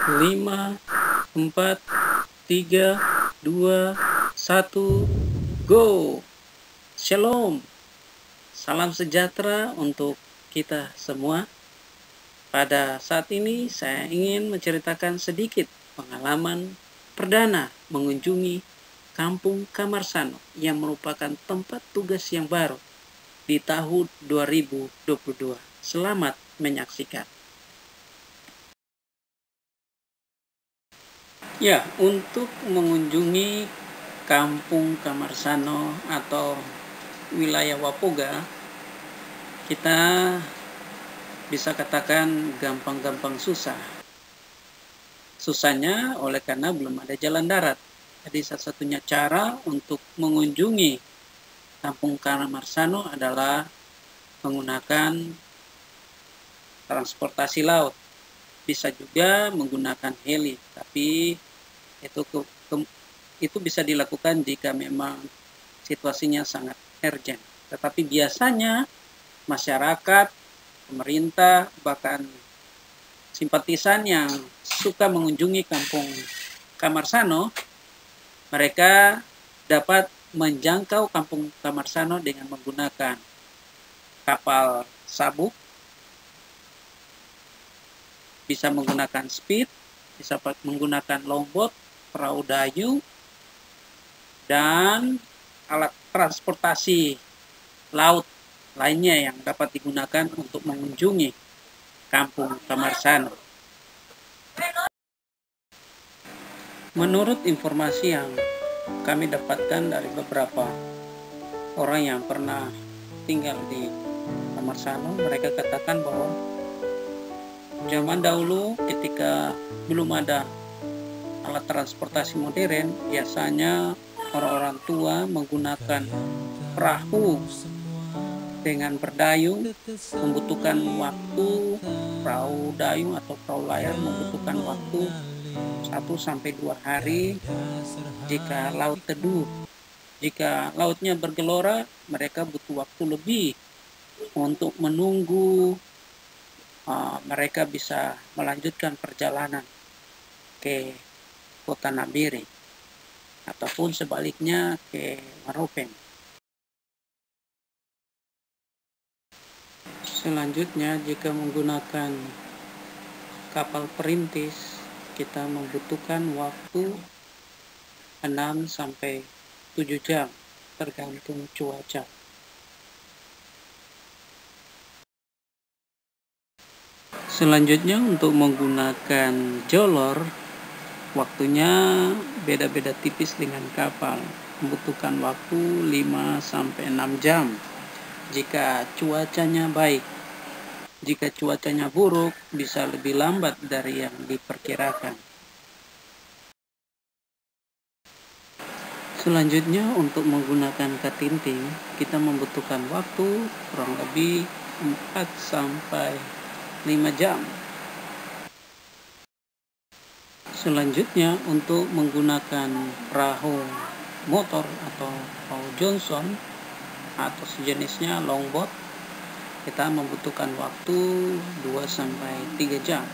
5, 4, 3, 2, 1, go! Shalom, salam sejahtera untuk kita semua. Pada saat ini saya ingin menceritakan sedikit pengalaman perdana mengunjungi Kampung Kamarsano yang merupakan tempat tugas yang baru di tahun 2022. Selamat menyaksikan. Ya, untuk mengunjungi Kampung Kamarsano atau wilayah Wapoga, kita bisa katakan gampang-gampang susah. Susahnya oleh karena belum ada jalan darat. Jadi satu-satunya cara untuk mengunjungi Kampung Kamarsano adalah menggunakan transportasi laut. Bisa juga menggunakan heli, tapi itu bisa dilakukan jika memang situasinya sangat urgent. Tetapi biasanya masyarakat, pemerintah, bahkan simpatisan yang suka mengunjungi Kampung Kamarsano, mereka dapat menjangkau Kampung Kamarsano dengan menggunakan kapal sabuk, bisa menggunakan speed, bisa menggunakan longboat, perahu dayung, dan alat transportasi laut lainnya yang dapat digunakan untuk mengunjungi Kampung Kamarsano. Menurut informasi yang kami dapatkan dari beberapa orang yang pernah tinggal di Kamarsano, mereka katakan bahwa zaman dahulu ketika belum ada alat transportasi modern, biasanya orang-orang tua menggunakan perahu dengan berdayung, membutuhkan waktu, perahu dayung atau perahu layar membutuhkan waktu 1-2 hari jika laut teduh. Jika lautnya bergelora, mereka butuh waktu lebih untuk menunggu mereka bisa melanjutkan perjalanan ke kota Nabire ataupun sebaliknya ke Maropeng. Selanjutnya, jika menggunakan kapal perintis, kita membutuhkan waktu 6-7 jam tergantung cuaca. Selanjutnya, untuk menggunakan jolor, waktunya beda-beda tipis dengan kapal, membutuhkan waktu 5-6 jam jika cuacanya baik. Jika cuacanya buruk, bisa lebih lambat dari yang diperkirakan. Selanjutnya, untuk menggunakan katinting, kita membutuhkan waktu kurang lebih 4-5 jam. Selanjutnya, untuk menggunakan perahu motor atau perahu Johnson atau sejenisnya longboat, kita membutuhkan waktu 2-3 jam.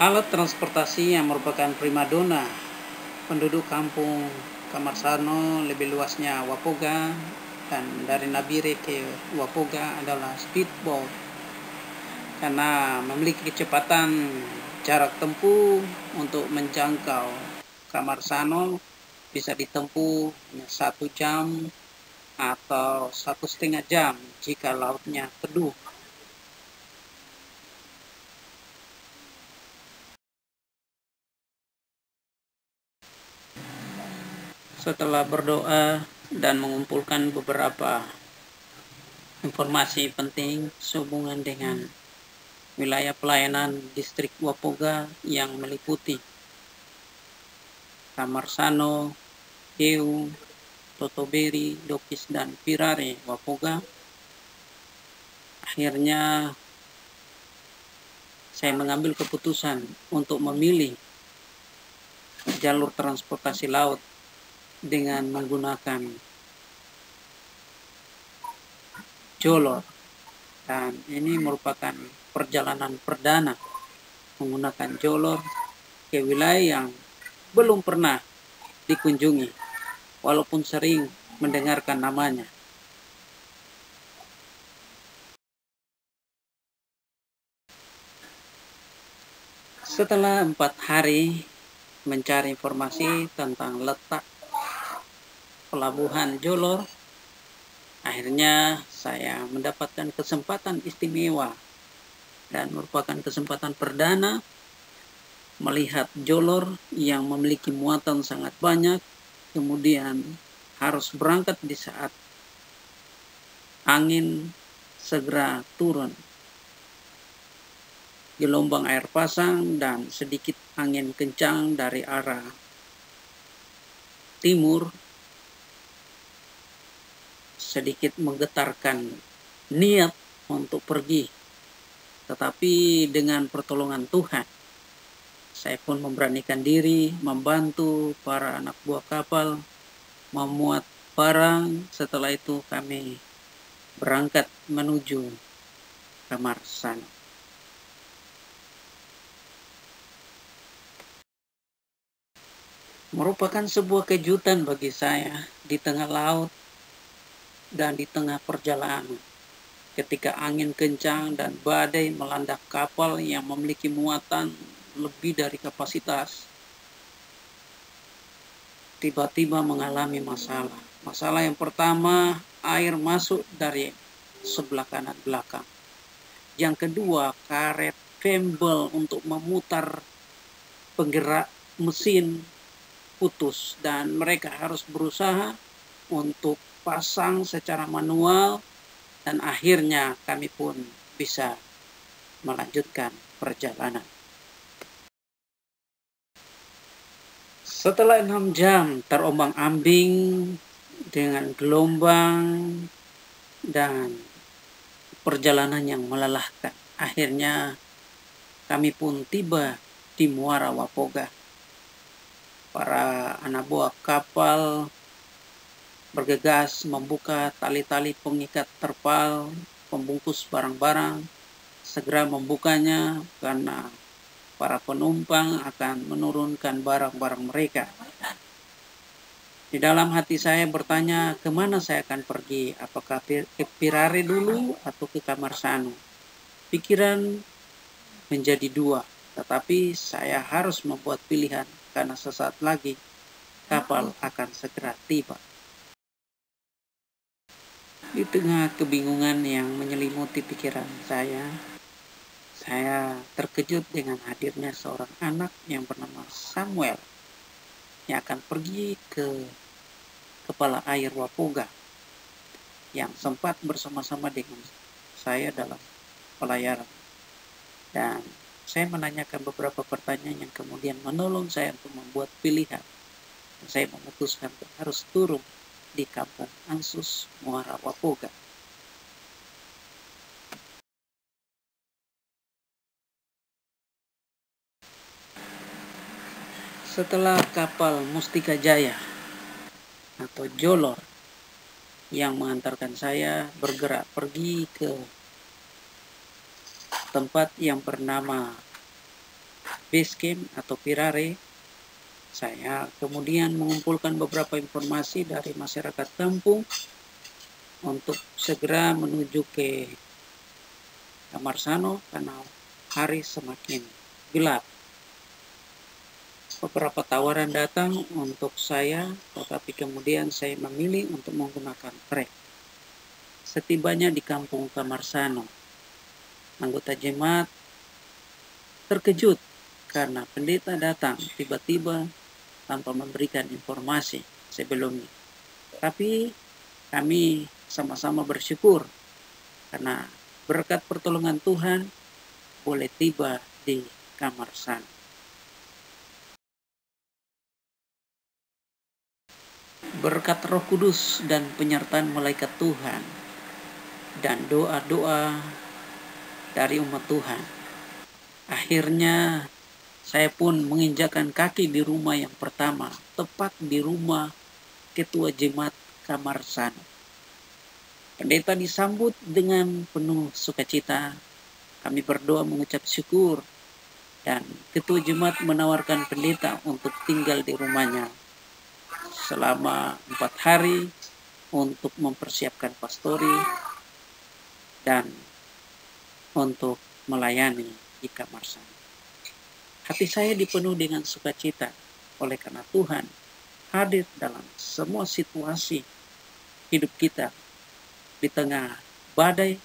Alat transportasi yang merupakan primadona penduduk Kampung Kamarsano, lebih luasnya Wapoga, dan dari Nabire ke Wapoga adalah speedboat, karena memiliki kecepatan jarak tempuh untuk menjangkau Kamarsano bisa ditempuh 1 jam atau 1,5 jam jika lautnya teduh. Setelah berdoa dan mengumpulkan beberapa informasi penting sehubungan dengan wilayah pelayanan distrik Wapoga yang meliputi Kamarsano, Heu, Totoberi, Dokis, dan Pirare Wapoga, akhirnya saya mengambil keputusan untuk memilih jalur transportasi laut dengan menggunakan jolor. Dan ini merupakan perjalanan perdana menggunakan jolor ke wilayah yang belum pernah dikunjungi, walaupun sering mendengarkan namanya. Setelah 4 hari mencari informasi tentang letak pelabuhan Jolor, akhirnya saya mendapatkan kesempatan istimewa dan merupakan kesempatan perdana melihat Jolor yang memiliki muatan sangat banyak, kemudian harus berangkat di saat angin segera turun. Gelombang air pasang dan sedikit angin kencang dari arah timur sedikit menggetarkan niat untuk pergi. Tetapi dengan pertolongan Tuhan, saya pun memberanikan diri membantu para anak buah kapal memuat barang. Setelah itu kami berangkat menuju Kamarsano. Merupakan sebuah kejutan bagi saya di tengah laut dan di tengah perjalanan. Ketika angin kencang dan badai melanda kapal yang memiliki muatan lebih dari kapasitas, tiba-tiba mengalami masalah. Masalah yang pertama, air masuk dari sebelah kanan belakang. Yang kedua, karet fembel untuk memutar penggerak mesin putus dan mereka harus berusaha untuk pasang secara manual dan akhirnya kami pun bisa melanjutkan perjalanan. Setelah 6 jam terombang-ambing dengan gelombang dan perjalanan yang melelahkan, akhirnya kami pun tiba di Muara Wapoga. Para anak buah kapal bergegas membuka tali-tali pengikat terpal, pembungkus barang-barang, segera membukanya karena para penumpang akan menurunkan barang-barang mereka. Di dalam hati saya bertanya, kemana saya akan pergi? Apakah ke Pirare dulu atau ke Kamarsano? Pikiran menjadi dua, tetapi saya harus membuat pilihan karena sesaat lagi kapal akan segera tiba. Di tengah kebingungan yang menyelimuti pikiran saya terkejut dengan hadirnya seorang anak yang bernama Samuel yang akan pergi ke kepala air Wapoga yang sempat bersama-sama dengan saya dalam pelayaran. Dan saya menanyakan beberapa pertanyaan yang kemudian menolong saya untuk membuat pilihan. Saya memutuskan harus turun di kampung Ansus, Muara Wapoga. Setelah kapal Mustika Jaya atau Jolor yang mengantarkan saya bergerak pergi ke tempat yang bernama base camp atau Pirare, saya kemudian mengumpulkan beberapa informasi dari masyarakat kampung untuk segera menuju ke Kamarsano karena hari semakin gelap. Beberapa tawaran datang untuk saya, tetapi kemudian saya memilih untuk menggunakan trek. Setibanya di kampung Kamarsano, anggota jemaat terkejut karena pendeta datang tiba-tiba tanpa memberikan informasi sebelumnya. Tapi kami sama-sama bersyukur karena berkat pertolongan Tuhan boleh tiba di Kamarsano. Berkat Roh Kudus dan penyertaan malaikat Tuhan dan doa-doa dari umat Tuhan, akhirnya saya pun menginjakkan kaki di rumah yang pertama, tepat di rumah ketua jemaat Kamarsano. Pendeta disambut dengan penuh sukacita. Kami berdoa mengucap syukur, dan ketua jemaat menawarkan pendeta untuk tinggal di rumahnya selama 4 hari untuk mempersiapkan pastori dan untuk melayani di kamar sana. Hati saya dipenuhi dengan sukacita oleh karena Tuhan hadir dalam semua situasi hidup kita, di tengah badai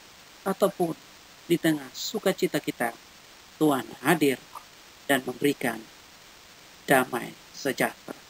ataupun di tengah sukacita kita. Tuhan hadir dan memberikan damai sejahtera.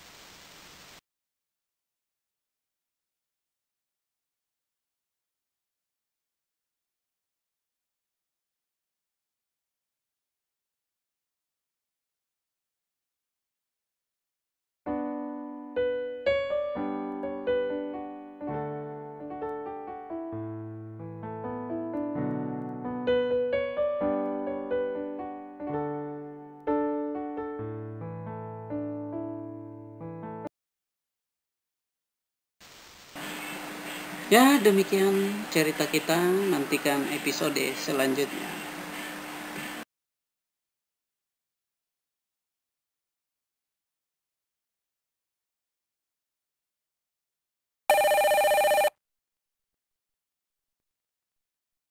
Ya, demikian cerita kita. Nantikan episode selanjutnya.